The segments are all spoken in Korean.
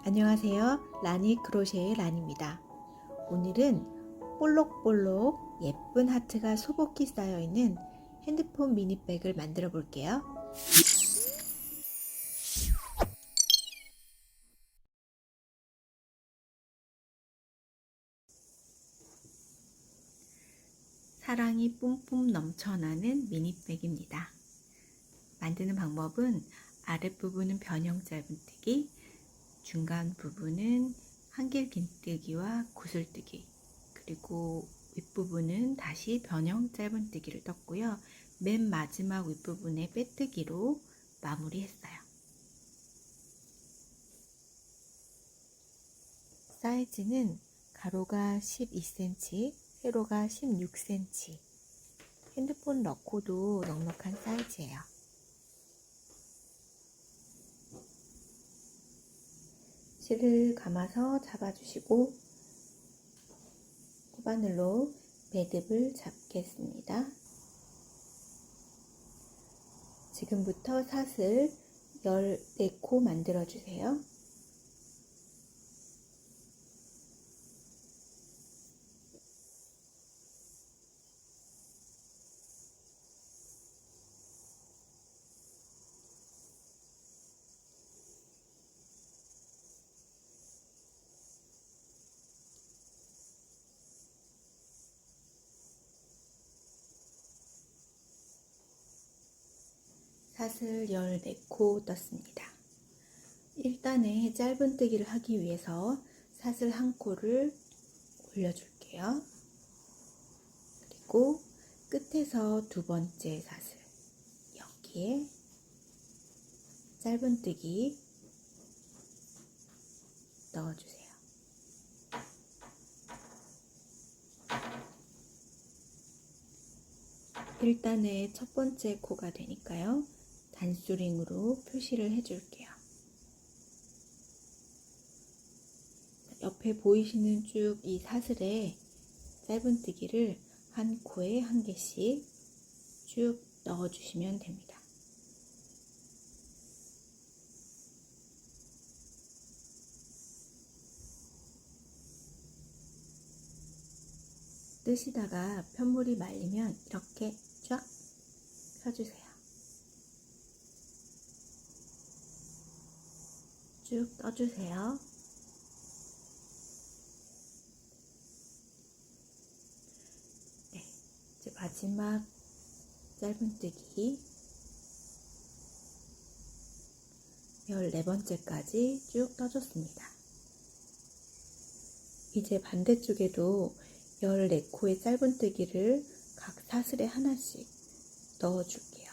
안녕하세요. 라니 크로셰의 란입니다. 오늘은 볼록볼록 예쁜 하트가 소복히 쌓여있는 핸드폰 미니백을 만들어 볼게요. 사랑이 뿜뿜 넘쳐나는 미니백입니다. 만드는 방법은 아랫부분은 변형 짧은뜨기, 중간 부분은 한길 긴뜨기와 구슬뜨기, 그리고 윗부분은 다시 변형 짧은뜨기를 떴고요. 맨 마지막 윗부분에 빼뜨기로 마무리했어요. 사이즈는 가로가 12cm, 세로가 16cm. 핸드폰 넣고도 넉넉한 사이즈예요. 실을 감아서 잡아주시고 코바늘로 매듭을 잡겠습니다. 지금부터 사슬 14코 만들어주세요. 사슬 14코 떴습니다. 1단에 짧은뜨기를 하기 위해서 사슬 1코를 올려줄게요. 그리고 끝에서 두 번째 사슬, 여기에 짧은뜨기 넣어주세요. 일단의 첫 번째 코가 되니까요. 단수링으로 표시를 해줄게요. 옆에 보이시는 쭉 이 사슬에 짧은뜨기를 한 코에 한 개씩 쭉 넣어주시면 됩니다. 뜨시다가 편물이 말리면 이렇게 쫙 펴주세요. 쭉 떠주세요. 네, 이제 마지막 짧은뜨기 14번째까지 쭉 떠줬습니다. 이제 반대쪽에도 14코의 짧은뜨기를 각 사슬에 하나씩 넣어줄게요.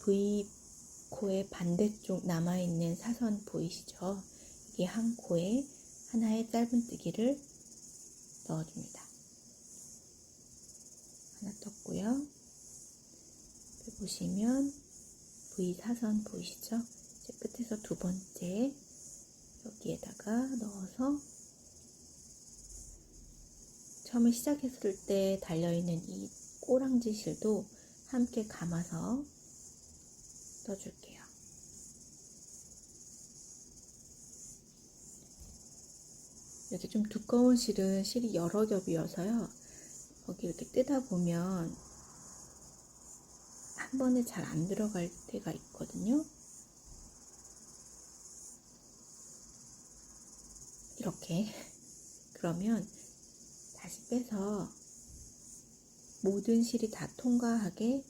V코의 반대쪽 남아있는 사선 보이시죠? 이게 한 코에 하나의 짧은뜨기를 넣어줍니다. 하나 떴고요. 보시면 V 사선 보이시죠? 이제 끝에서 두 번째 여기에다가 넣어서 처음에 시작했을 때 달려있는 이 꼬랑지 실도 함께 감아서 떠줄게요. 이렇게 좀 두꺼운 실은 실이 여러 겹이어서요. 거기 이렇게 뜨다 보면 한 번에 잘 안 들어갈 때가 있거든요. 이렇게 그러면 다시 빼서 모든 실이 다 통과하게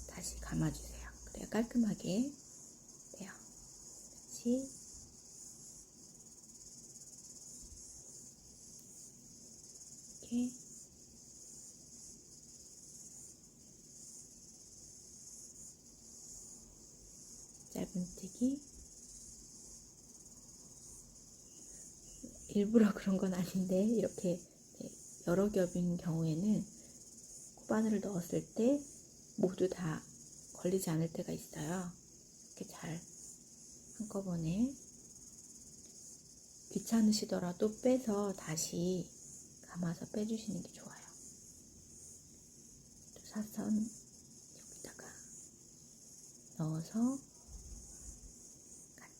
다시 감아주세요. 그래야 깔끔하게 돼요. 다시 이렇게 짧은뜨기 일부러 그런 건 아닌데 이렇게 여러 겹인 경우에는 코바늘을 넣었을 때 모두 다 걸리지 않을 때가 있어요. 이렇게 잘 한꺼번에 귀찮으시더라도 빼서 다시 감아서 빼주시는 게 좋아요. 사선 여기다가 넣어서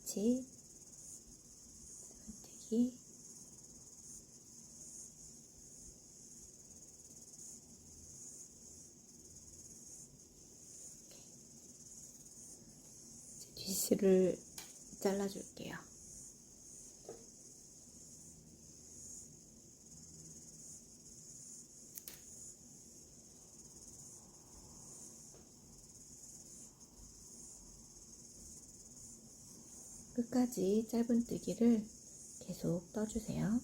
위치 짧은뜨기 뒷실을 잘라줄게요. 끝까지 짧은뜨기를 계속 떠주세요.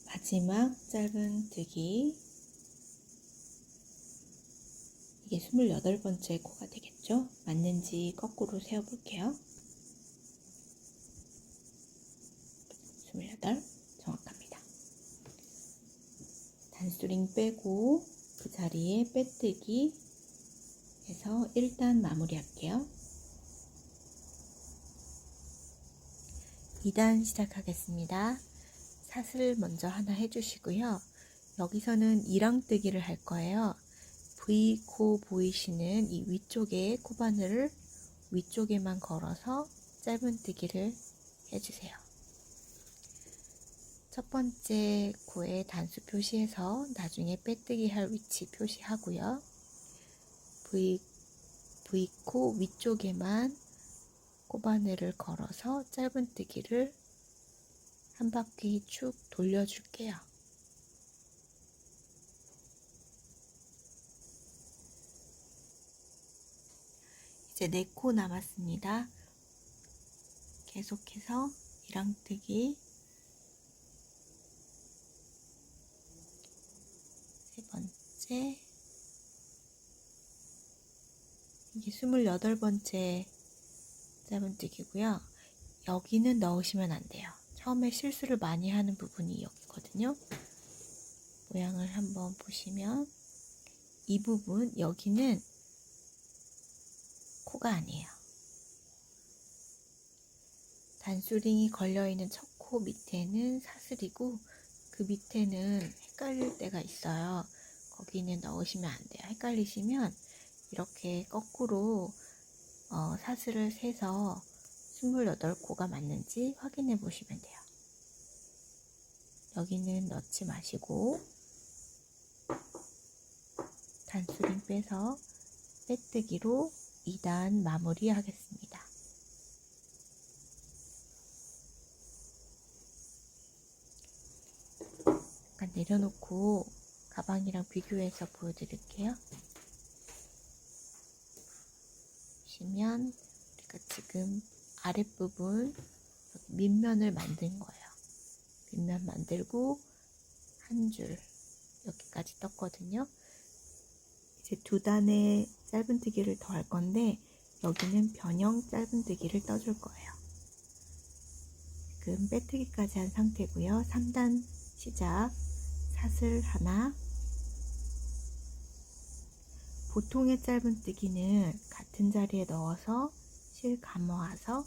마지막 짧은뜨기, 이게 28번째 코가 되겠죠? 맞는지 거꾸로 세어볼게요. 28, 정확합니다. 단수링 빼고 그 자리에 빼뜨기 해서 일단 마무리할게요. 2단 시작하겠습니다. 사슬 먼저 하나 해주시고요. 여기서는 이랑뜨기를 할 거예요. V코 보이시는 이 위쪽에 코바늘을 위쪽에만 걸어서 짧은뜨기를 해주세요. 첫 번째 코에 단수 표시해서 나중에 빼뜨기 할 위치 표시하고요. V코 위쪽에만 코바늘을 걸어서 짧은뜨기를 한 바퀴 쭉 돌려줄게요. 이제 4코 남았습니다. 계속해서 이랑뜨기, 세 번째, 이게 28번째 짧은뜨기고요. 여기는 넣으시면 안 돼요. 처음에 실수를 많이 하는 부분이 여기거든요. 모양을 한번 보시면 이 부분, 여기는 코가 아니에요. 단수링이 걸려있는 첫 코 밑에는 사슬이고 그 밑에는 헷갈릴 때가 있어요. 거기는 넣으시면 안 돼요. 헷갈리시면 이렇게 거꾸로 사슬을 세서 28코가 맞는지 확인해 보시면 돼요. 여기는 넣지 마시고 단수링 빼서 빼뜨기로 2단 마무리 하겠습니다. 잠깐 내려놓고 가방이랑 비교해서 보여드릴게요. 보시면 우리가 지금 아랫부분 밑면을 만든 거예요. 밑면 만들고 한 줄 여기까지 떴거든요. 이제 2단의 짧은뜨기를 더 할 건데 여기는 변형 짧은뜨기를 떠줄 거예요. 지금 빼뜨기까지 한 상태고요. 3단 시작. 사슬 하나. 보통의 짧은뜨기는 같은 자리에 넣어서 실 감아와서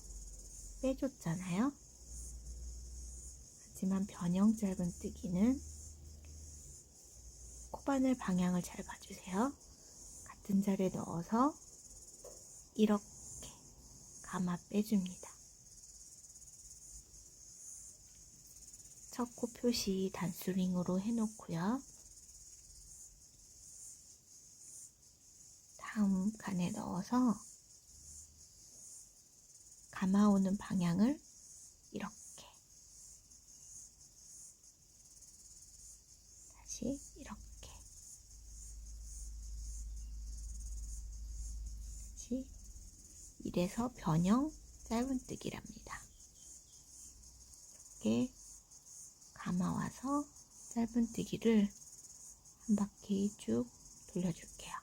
빼줬잖아요. 하지만 변형 짧은뜨기는 코바늘 방향을 잘 봐주세요. 같은 자리에 넣어서 이렇게 감아 빼줍니다. 첫 코 표시 단수링으로 해놓고요. 다음 칸에 넣어서 감아오는 방향을 이렇게 다시 이렇게 다시 이래서 변형 짧은뜨기랍니다. 이렇게 감아와서 짧은뜨기를 한 바퀴 쭉 돌려줄게요.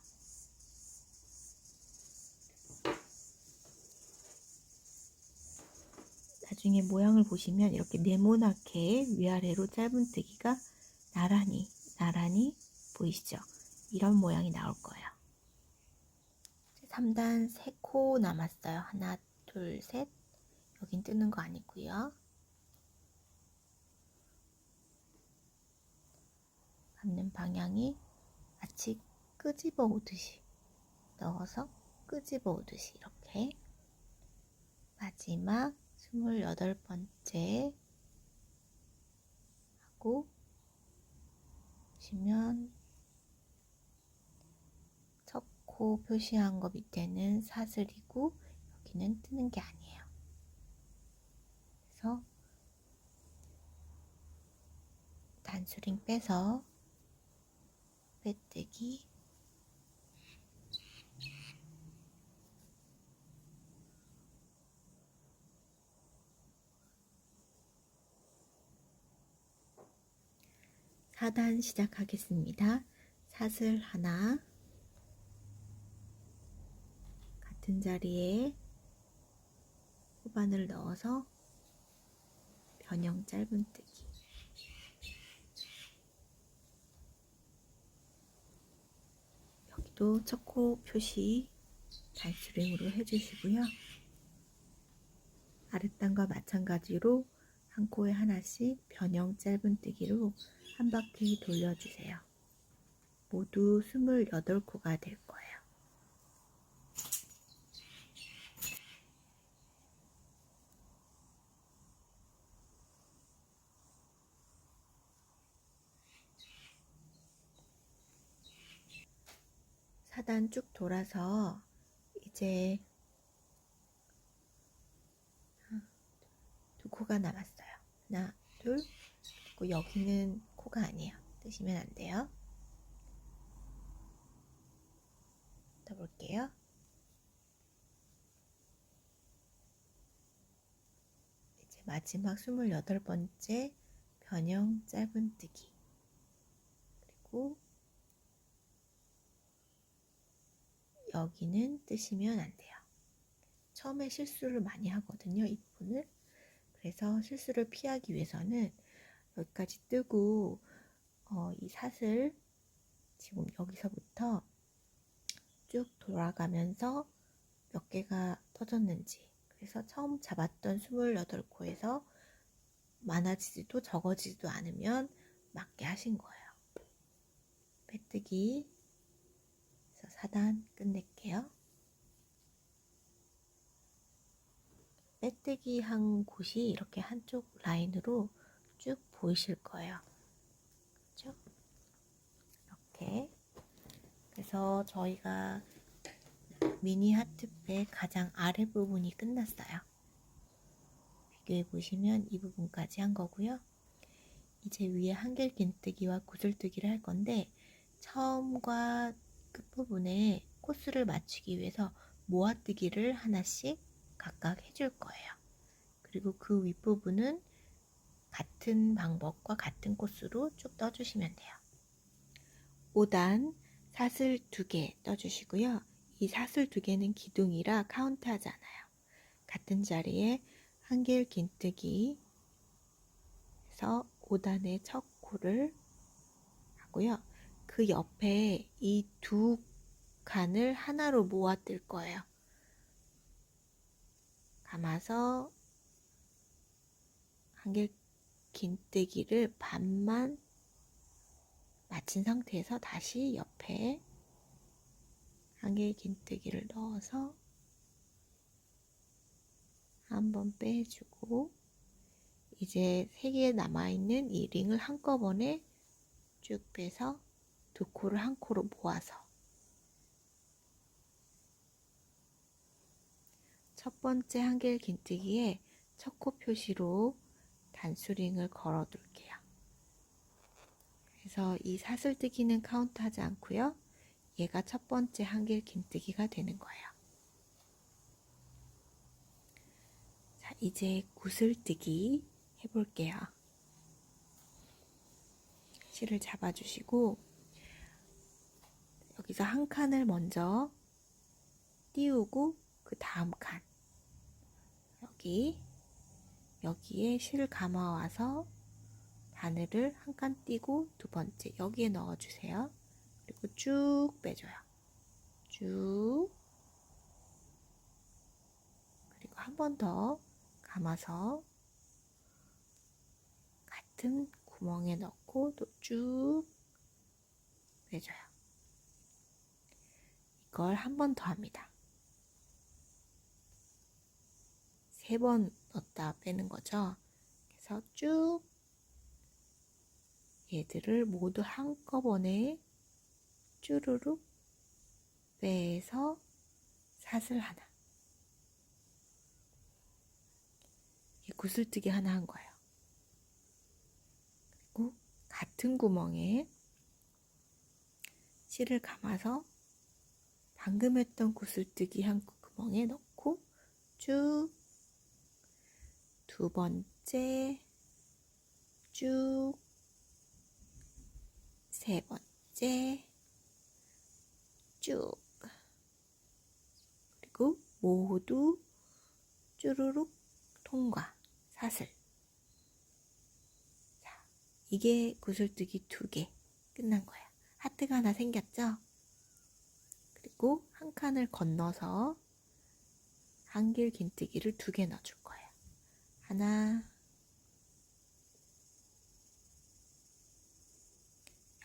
나중에 모양을 보시면 이렇게 네모나게 위아래로 짧은뜨기가 나란히 보이시죠? 이런 모양이 나올 거예요. 3단 3코 남았어요. 하나, 둘, 셋. 여긴 뜨는 거 아니고요. 감는 방향이 마치 끄집어 오듯이 넣어서 끄집어 오듯이 이렇게 마지막 28번째 하고 보시면 첫 코 표시한 거 밑에는 사슬이고 여기는 뜨는 게 아니에요. 그래서 단수링 빼서 빼뜨기 사단 시작하겠습니다. 사슬 하나 같은 자리에 호반을 넣어서 변형 짧은뜨기 여기도 첫 코 표시 단수링으로 해주시고요. 아랫단과 마찬가지로 한 코에 하나씩 변형 짧은뜨기로 한 바퀴 돌려주세요. 모두 28코가 될 거예요. 사단 쭉 돌아서 이제 2코가 남았어요. 하나, 둘, 그리고 여기는 코가 아니에요. 뜨시면 안 돼요. 더 볼게요. 이제 마지막 28번째 변형 짧은뜨기 그리고 여기는 뜨시면 안 돼요. 처음에 실수를 많이 하거든요. 이 부분을. 그래서 실수를 피하기 위해서는 여기까지 뜨고 이 사슬 지금 여기서부터 쭉 돌아가면서 몇 개가 터졌는지 그래서 처음 잡았던 28코에서 많아지지도 적어지지도 않으면 맞게 하신 거예요. 빼뜨기 그래서 4단 끝낼게요. 빼뜨기 한 곳이 이렇게 한쪽 라인으로 쭉 보이실 거예요. 그렇죠? 이렇게 그래서 저희가 미니 하트백 가장 아랫부분이 끝났어요. 비교해 보시면 이 부분까지 한 거고요. 이제 위에 한길 긴뜨기와 구슬뜨기를 할 건데 처음과 끝부분에 코스를 맞추기 위해서 모아뜨기를 하나씩 각각 해줄 거예요. 그리고 그 윗부분은 같은 방법과 같은 코스로 쭉 떠주시면 돼요. 5단 사슬 2개 떠주시고요. 이 사슬 2개는 기둥이라 카운트하지 않아요. 같은 자리에 한길 긴뜨기 해서 5단의 첫 코를 하고요. 그 옆에 이 두 칸을 하나로 모아 뜰 거예요. 감아서 한길 긴뜨기를 반만 마친 상태에서 다시 옆에 한길 긴뜨기를 넣어서 한번 빼주고 이제 3개 남아있는 이 링을 한꺼번에 쭉 빼서 2코를 한 코로 모아서 첫 번째 한길 긴뜨기에 첫 코 표시로 단수링을 걸어 둘게요. 그래서 이 사슬뜨기는 카운트하지 않고요. 얘가 첫 번째 한길 긴뜨기가 되는 거예요. 자, 이제 구슬뜨기 해볼게요. 실을 잡아주시고 여기서 한 칸을 먼저 띄우고 그 다음 칸 여기에 실 감아와서 바늘을 한 칸 띄고 두 번째 여기에 넣어주세요. 그리고 쭉 빼줘요. 쭉 그리고 한 번 더 감아서 같은 구멍에 넣고 또 쭉 빼줘요. 이걸 한 번 더 합니다. 3번 넣었다 빼는 거죠. 그래서 쭉 얘들을 모두 한꺼번에 쭈루룩 빼서 사슬 하나. 이 구슬뜨기 하나 한 거예요. 그리고 같은 구멍에 실을 감아서 방금 했던 구슬뜨기 한 구멍에 넣고 쭉 2번째 쭉 3번째 쭉 그리고 모두 쭈루룩 통과 사슬. 자, 이게 구슬뜨기 2개 끝난 거야. 하트가 하나 생겼죠? 그리고 한 칸을 건너서 한길 긴뜨기를 2개 넣어줄 거예요. 하나,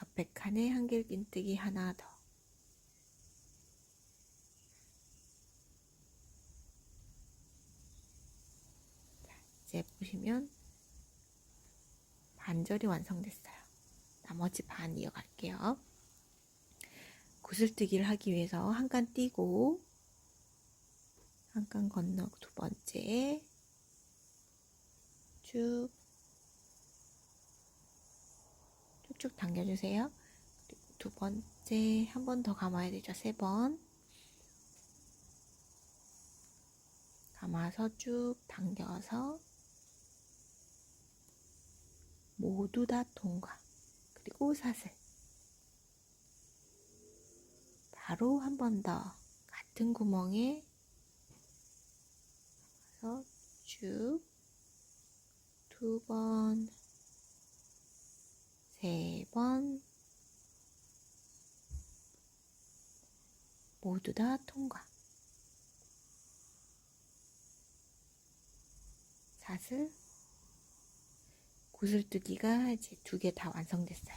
옆에 칸에 한길 긴뜨기 하나 더. 자, 이제 보시면 반절이 완성됐어요. 나머지 반 이어갈게요. 구슬뜨기를 하기 위해서 한 칸 띄고 한 칸 건너고 2번째 쭉쭉 당겨주세요. 그리고 2번째 한 번 더 감아야 되죠. 3번 감아서 쭉 당겨서 모두 다 통과. 그리고 사슬. 바로 한 번 더 같은 구멍에 감아서 쭉 2번 3번 모두 다 통과. 사슬. 구슬뜨기가 이제 2개 다 완성됐어요.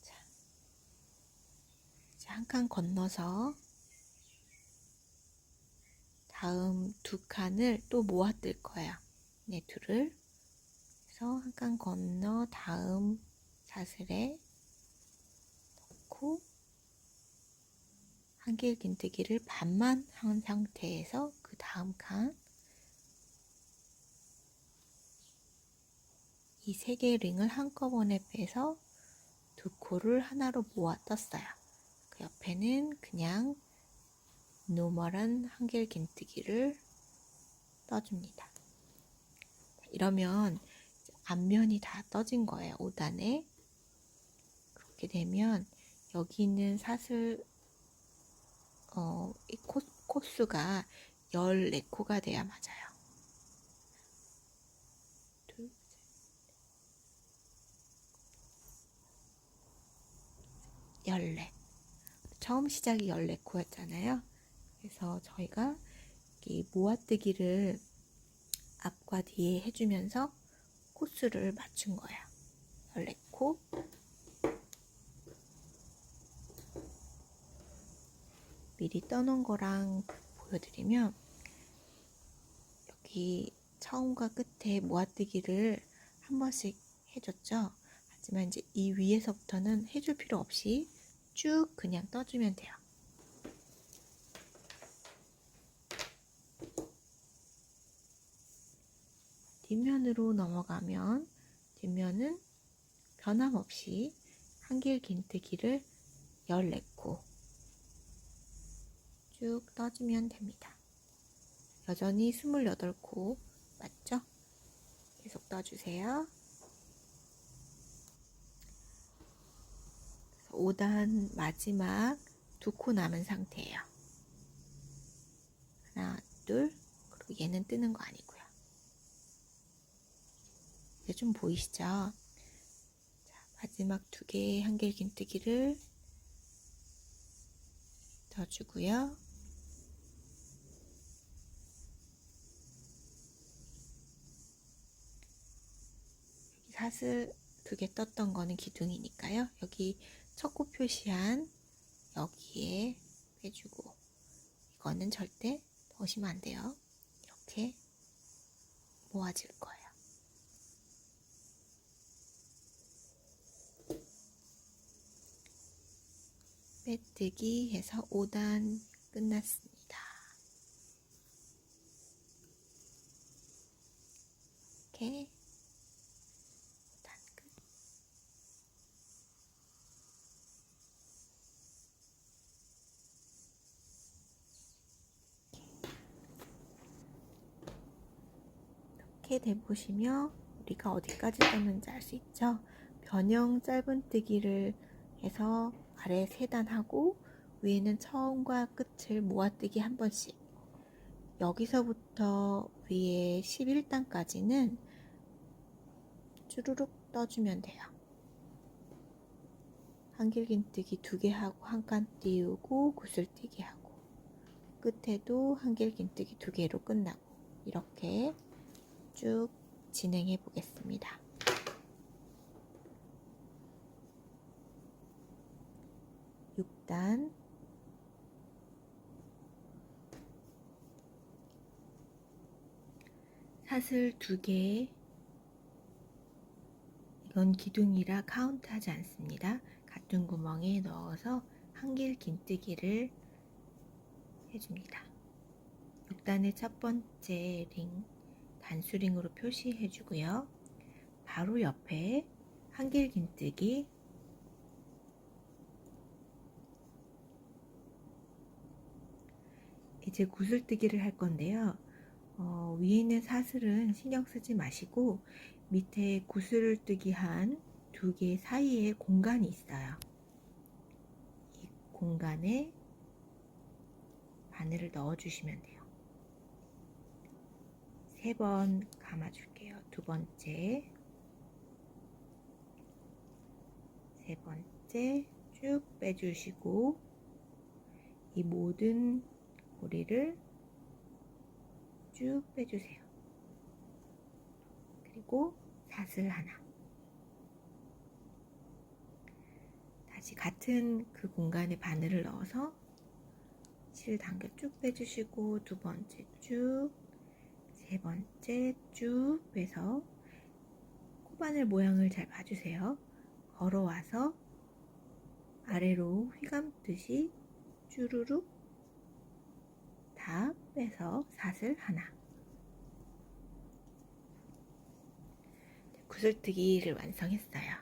자, 이제 한 칸 건너서 다음 2칸을 또 모아 뜰 거예요. 네, 둘을. 그래서 한 칸 건너 다음 사슬에 넣고 한길 긴뜨기를 반만 한 상태에서 그 다음 칸 이 3개의 링을 한꺼번에 빼서 2코를 하나로 모아 떴어요. 그 옆에는 그냥 노멀한 한길 긴뜨기를 떠줍니다. 이러면 앞면이 다 떠진 거예요. 5단에. 그렇게 되면 여기 있는 사슬 이 코수가 14코가 돼야 맞아요. 14. 처음 시작이 14코였잖아요. 그래서 저희가 이 모아뜨기를 앞과 뒤에 해주면서 코수를 맞춘 거예요. 14코. 미리 떠놓은 거랑 보여드리면 여기 처음과 끝에 모아뜨기를 한 번씩 해줬죠. 하지만 이제 이 위에서부터는 해줄 필요 없이 쭉 그냥 떠주면 돼요. 뒷면으로 넘어가면 뒷면은 변함없이 한길 긴뜨기를 14코 쭉 떠주면 됩니다. 여전히 28코 맞죠? 계속 떠주세요. 5단 마지막 2코 남은 상태예요. 하나, 둘, 그리고 얘는 뜨는 거 아니고요. 이제 좀 보이시죠? 자, 마지막 2개의 한길 긴뜨기를 떠주고요. 여기 사슬 2개 떴던 거는 기둥이니까요. 여기 첫 코 표시한 여기에 빼주고, 이거는 절대 넣으시면 안 돼요. 이렇게 모아줄 거예요. 빼뜨기 해서 5단 끝났습니다. 이렇게 5단 끝. 이렇게 대보시면 우리가 어디까지 떴는지 알 수 있죠? 변형 짧은뜨기를 해서 아래 3단 하고 위에는 처음과 끝을 모아뜨기 한 번씩. 여기서부터 위에 11단까지는 쭈루룩 떠주면 돼요. 한길긴뜨기 2개 하고 한 칸 띄우고 구슬뜨기 하고, 끝에도 한길긴뜨기 2개로 끝나고, 이렇게 쭉 진행해 보겠습니다. (6단) 사슬 2개, 이건 기둥이라 카운트하지 않습니다. 같은 구멍에 넣어서 한길긴뜨기를 해줍니다. 6단의 첫 번째 링 단수링으로 표시해 주고요. 바로 옆에 한길긴뜨기, 이제 구슬뜨기를 할 건데요. 위에 있는 사슬은 신경 쓰지 마시고 밑에 구슬뜨기 한 2개 사이에 공간이 있어요. 이 공간에 바늘을 넣어 주시면 돼요. 3번 감아줄게요. 2번째, 3번째 쭉 빼주시고, 이 모든 고리를 쭉 빼주세요. 그리고 사슬 하나, 다시 같은 그 공간에 바늘을 넣어서 실 당겨 쭉 빼주시고, 2번째 쭉, 3번째 쭉 빼서 코바늘 모양을 잘 봐주세요. 걸어와서 아래로 휘감듯이 쭈루룩 다 빼서 사슬 하나. 구슬뜨기를 완성했어요.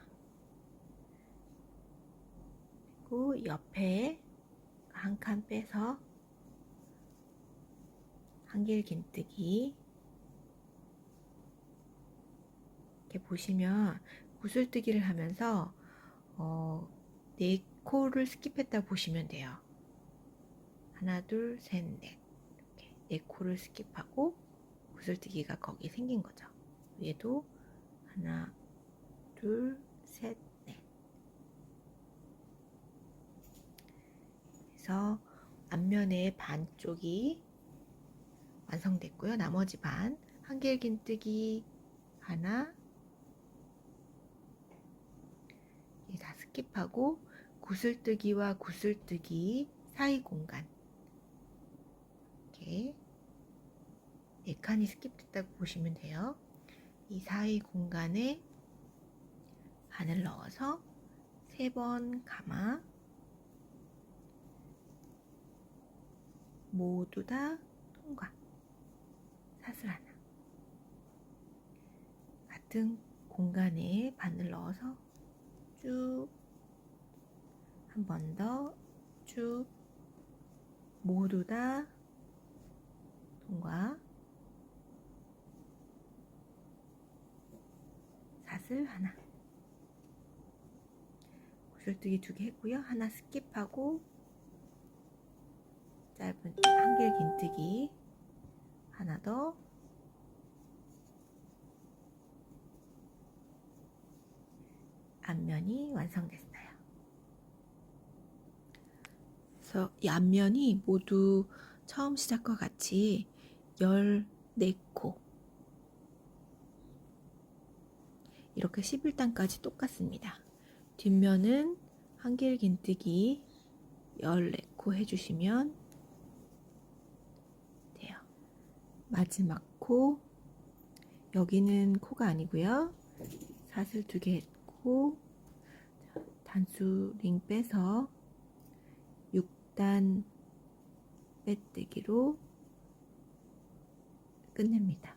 그리고 옆에 한 칸 빼서 한길긴뜨기, 이렇게 보시면 구슬뜨기를 하면서 4코를 스킵했다 보시면 돼요. 하나, 둘, 셋, 넷, 이렇게 4코를 스킵하고 구슬뜨기가 거기 생긴 거죠. 위에도 하나, 둘, 셋, 넷. 그래서 앞면의 반쪽이 완성됐고요. 나머지 반 한길긴뜨기 하나, 다 스킵하고 구슬뜨기와 구슬뜨기 사이 공간, 이렇게 4칸이 스킵됐다고 보시면 돼요. 이 사이 공간에 바늘 넣어서 3번 감아 모두 다 통과. 사슬 하나, 같은 공간에 바늘 넣어서 쭉 한 번 더 쭉 모두 다 통과. 사슬 하나, 구슬뜨기 2개 했고요. 하나 스킵하고 짧은 한길긴뜨기 하나 더, 앞면이 완성됐어요. 그래서 이 앞면이 모두 처음 시작과 같이 14코, 이렇게 11단까지 똑같습니다. 뒷면은 한길 긴뜨기 14코 해주시면 돼요. 마지막 코, 여기는 코가 아니고요. 사슬 2개 했고, 단수 링 빼서 6단 빼뜨기로 끝냅니다.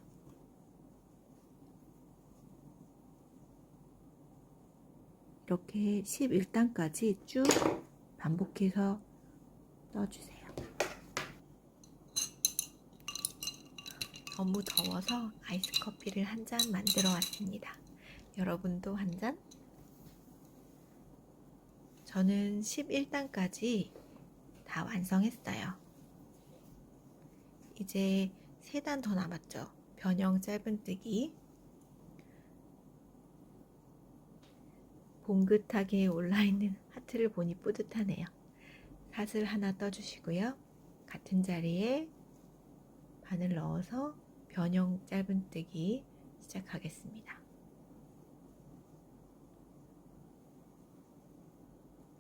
이렇게 11단까지 쭉 반복해서 떠주세요. 너무 더워서 아이스 커피를 한 잔 만들어 왔습니다. 여러분도 한 잔? 저는 11단까지 다 완성했어요. 이제 3단 더 남았죠. 변형 짧은뜨기. 봉긋하게 올라있는 하트를 보니 뿌듯하네요. 사슬 하나 떠주시고요. 같은 자리에 바늘 넣어서 변형 짧은뜨기 시작하겠습니다.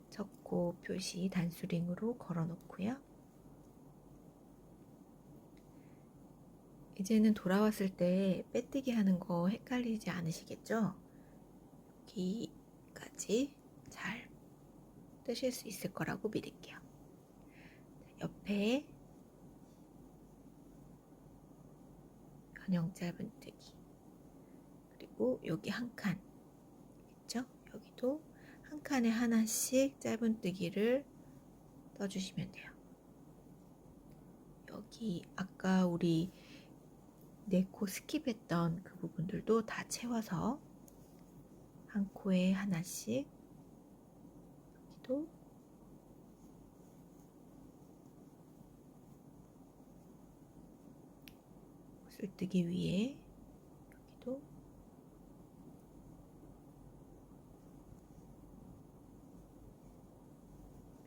첫 코 표시 단수링으로 걸어 놓고요. 이제는 돌아왔을 때 빼뜨기 하는 거 헷갈리지 않으시겠죠? 여기까지 잘 뜨실 수 있을 거라고 믿을게요. 옆에 변형 짧은뜨기, 그리고 여기 한 칸 있죠? 여기도 한 칸에 하나씩 짧은뜨기를 떠주시면 돼요. 여기 아까 우리 4코 스킵했던 그 부분들도 다 채워서 한 코에 하나씩, 여기도 쓸뜨기 위에, 여기도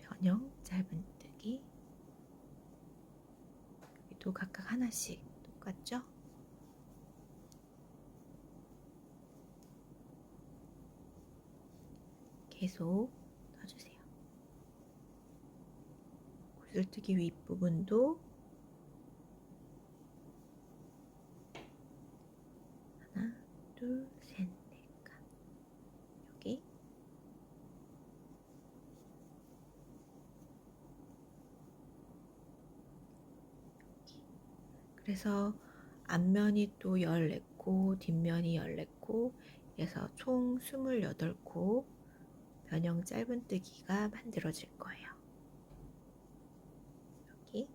변형 짧은뜨기, 여기도 각각 하나씩 똑같죠? 계속 넣어주세요. 구슬뜨기 윗부분도 하나, 둘, 셋, 넷 칸. 여기 그래서 앞면이 또 14코, 뒷면이 14코, 그래서 총 28코 변형 짧은뜨기가 만들어질 거예요. 여기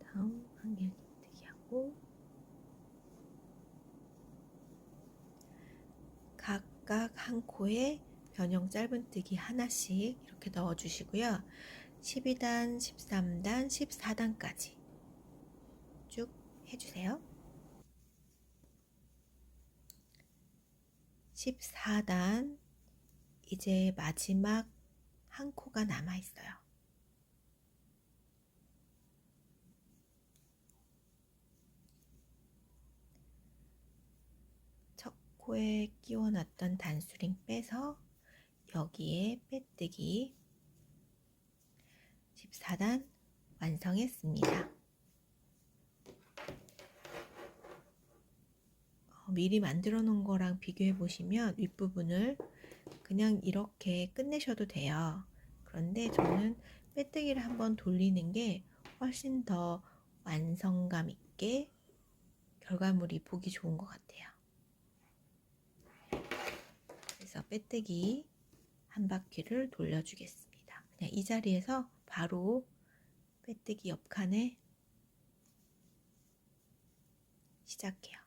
다음 한길 긴뜨기하고 각각 한 코에 변형 짧은뜨기 하나씩 이렇게 넣어주시고요. 12단, 13단, 14단까지 쭉 해주세요. 14단, 이제 마지막 한 코가 남아있어요. 첫 코에 끼워놨던 단수링 빼서 여기에 빼뜨기. 14단 완성했습니다. 미리 만들어 놓은 거랑 비교해 보시면 윗부분을 그냥 이렇게 끝내셔도 돼요. 그런데 저는 빼뜨기를 한번 돌리는 게 훨씬 더 완성감 있게 결과물이 보기 좋은 것 같아요. 그래서 빼뜨기 한 바퀴를 돌려주겠습니다. 그냥 이 자리에서 바로 빼뜨기 옆칸에 시작해요.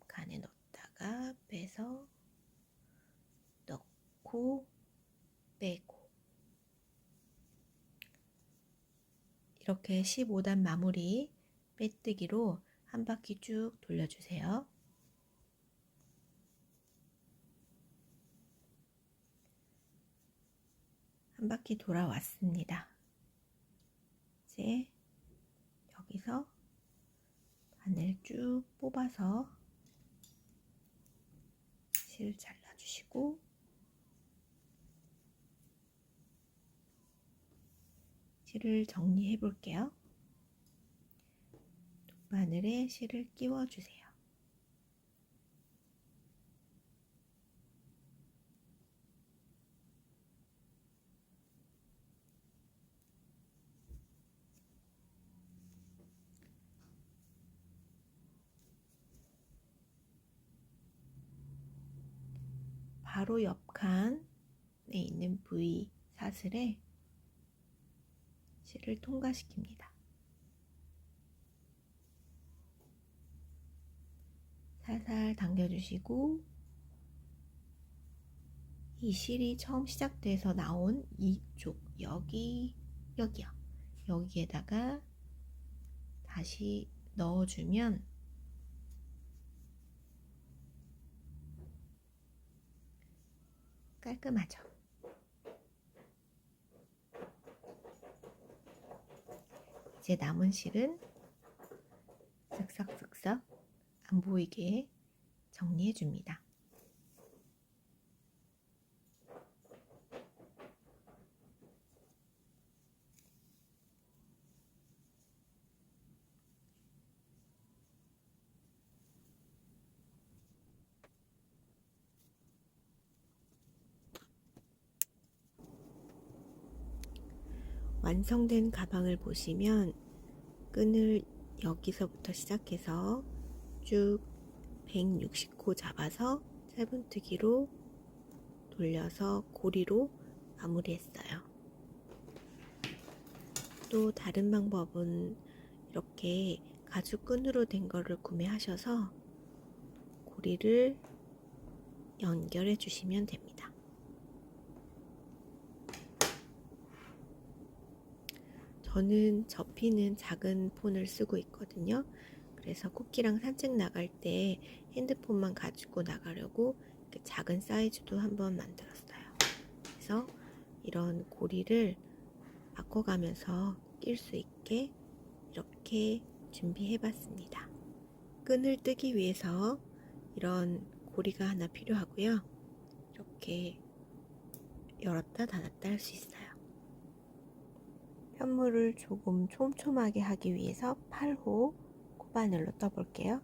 옆칸에 넣다가 빼서 넣고 빼고, 이렇게 15단 마무리 빼뜨기로 한 바퀴 쭉 돌려주세요. 한 바퀴 돌아왔습니다. 이제 여기서 바늘 쭉 뽑아서 실 잘라주시고 실을 정리해 볼게요. 바늘에 실을 끼워주세요. 바로 옆 칸에 있는 부위 사슬에 실을 통과시킵니다. 살살 당겨주시고 이 실이 처음 시작돼서 나온 이쪽 여기요. 여기에다가 다시 넣어주면 깔끔하죠. 이제 남은 실은 쓱싹쓱싹 안 보이게 정리해 줍니다. 완성된 가방을 보시면 끈을 여기서부터 시작해서 쭉 160코 잡아서 짧은뜨기로 돌려서 고리로 마무리했어요. 또 다른 방법은 이렇게 가죽끈으로 된 거를 구매하셔서 고리를 연결해 주시면 됩니다. 저는 접히는 작은 폰을 쓰고 있거든요. 그래서 쿠키랑 산책 나갈 때 핸드폰만 가지고 나가려고 이렇게 작은 사이즈도 한번 만들었어요. 그래서 이런 고리를 바꿔가면서 낄 수 있게 이렇게 준비해 봤습니다. 끈을 뜨기 위해서 이런 고리가 하나 필요하고요. 이렇게 열었다 닫았다 할 수 있어요. 편물을 조금 촘촘하게 하기 위해서 8호 코바늘로 떠볼게요.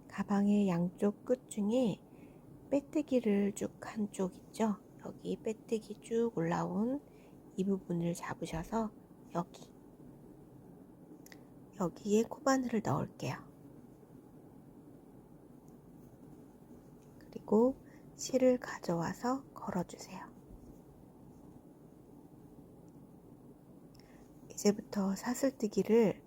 가방의 양쪽 끝 중에 빼뜨기를 쭉 한 쪽 있죠? 여기 빼뜨기 쭉 올라온 이 부분을 잡으셔서 여기에 코바늘을 넣을게요. 그리고 실을 가져와서 걸어주세요. 이제부터 사슬뜨기를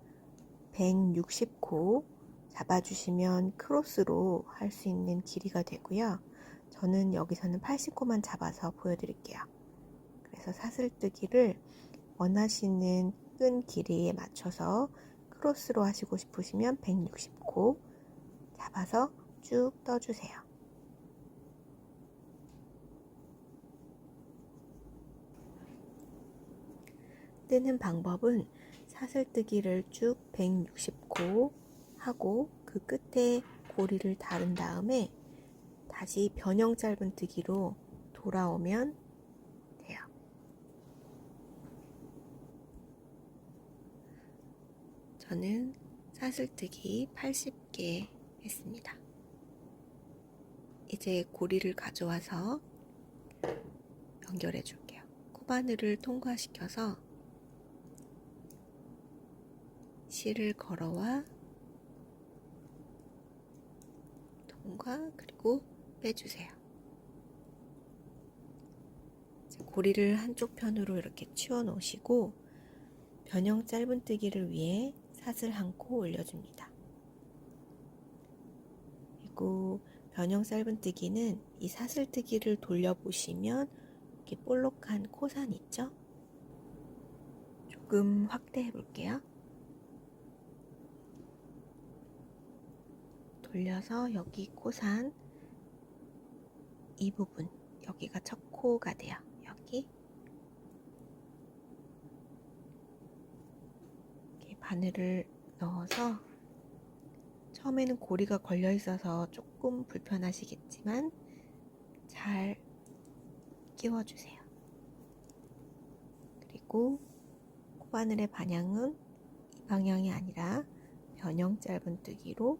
160코 잡아주시면 크로스로 할 수 있는 길이가 되고요. 저는 여기서는 80코만 잡아서 보여드릴게요. 그래서 사슬뜨기를 원하시는 끈 길이에 맞춰서 크로스로 하시고 싶으시면 160코 잡아서 쭉 떠주세요. 뜨는 방법은 사슬뜨기를 쭉 160코 하고 그 끝에 고리를 다른 다음에 다시 변형 짧은뜨기로 돌아오면 돼요. 저는 사슬뜨기 80개 했습니다. 이제 고리를 가져와서 연결해 줄게요. 코바늘을 통과시켜서 실을 걸어와 통과 그리고 빼주세요. 고리를 한쪽 편으로 이렇게 치워 놓으시고 변형 짧은뜨기를 위해 사슬 한 코 올려줍니다. 그리고 변형 짧은뜨기는 이 사슬뜨기를 돌려보시면 이렇게 볼록한 코산 있죠? 조금 확대해 볼게요. 돌려서 여기 코산 이 부분, 여기가 첫 코가 돼요. 여기 이렇게 바늘을 넣어서 처음에는 고리가 걸려 있어서 조금 불편하시겠지만 잘 끼워주세요. 그리고 코바늘의 방향은 이 방향이 아니라 변형 짧은뜨기로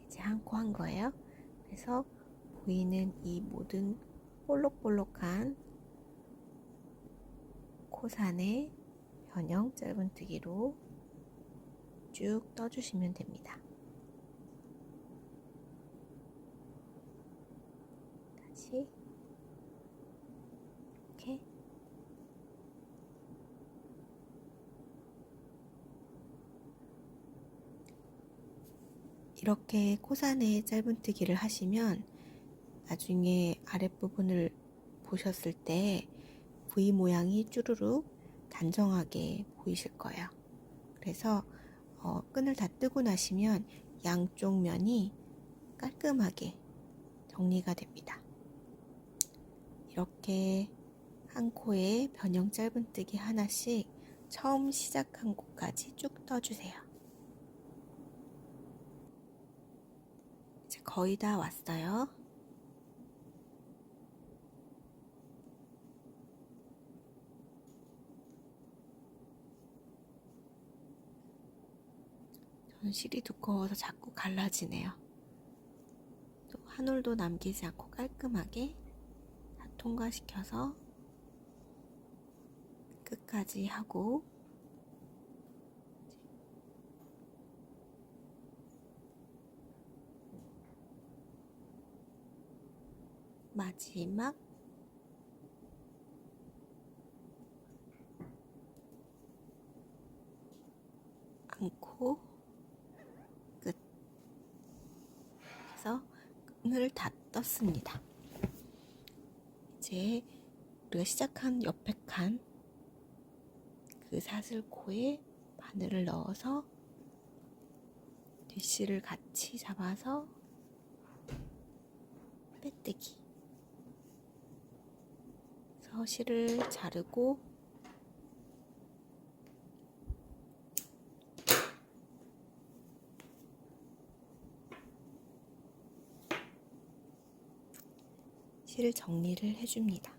이제 한 코 한 거예요. 그래서 보이는 이 모든 볼록볼록한 코산에 변형 짧은뜨기로 쭉 떠주시면 됩니다. 다시 이렇게 이렇게 코산에 짧은뜨기를 하시면 나중에 아랫부분을 보셨을 때 V 모양이 쭈루룩 단정하게 보이실 거예요. 그래서 끈을 다 뜨고 나시면 양쪽 면이 깔끔하게 정리가 됩니다. 이렇게 한 코에 변형 짧은뜨기 하나씩 처음 시작한 곳까지 쭉 떠주세요. 이제 거의 다 왔어요. 저는 실이 두꺼워서 자꾸 갈라지네요. 또 한 올도 남기지 않고 깔끔하게 다 통과시켜서 끝까지 하고 마지막 안고 끝. 그래서 끈을 다 떴습니다. 이제 우리가 시작한 옆에 칸 그 사슬코에 바늘을 넣어서 뒷실을 같이 잡아서 빼뜨기. 그래서 실을 자르고 실 정리를 해줍니다.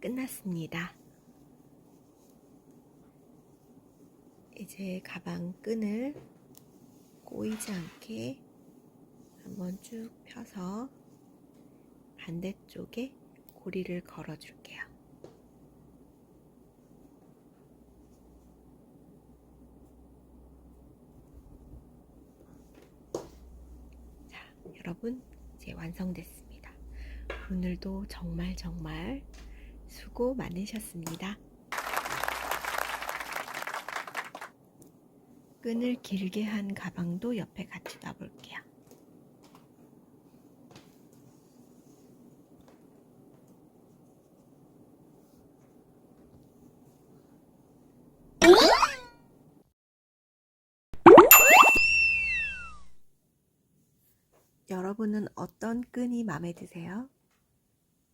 끝났습니다. 이제 가방 끈을 꼬이지 않게 한번 쭉 펴서 반대쪽에 고리를 걸어 줄게요. 자, 여러분 이제 완성됐습니다. 오늘도 정말 수고 많으셨습니다. 끈을 길게 한 가방도 옆에 같이 놔볼게요. 여러분은 어떤 끈이 마음에 드세요?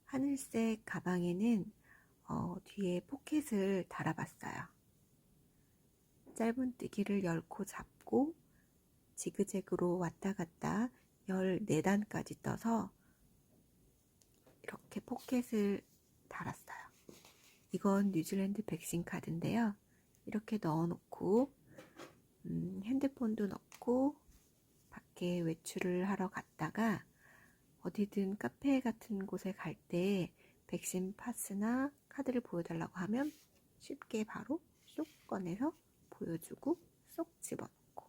하늘색 가방에는 뒤에 포켓을 달아봤어요. 짧은뜨기를 10코 잡고 지그재그로 왔다 갔다 14단까지 떠서 이렇게 포켓을 달았어요. 이건 뉴질랜드 백신 카드인데요. 이렇게 넣어놓고 핸드폰도 넣고 밖에 외출을 하러 갔다가 어디든 카페 같은 곳에 갈 때 백신 파스나 카드를 보여달라고 하면 쉽게 바로 쏙 꺼내서 보여주고 쏙 집어넣고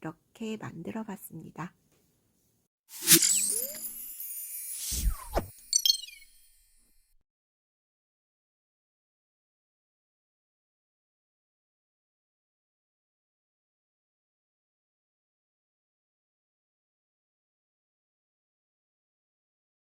이렇게 만들어 봤습니다.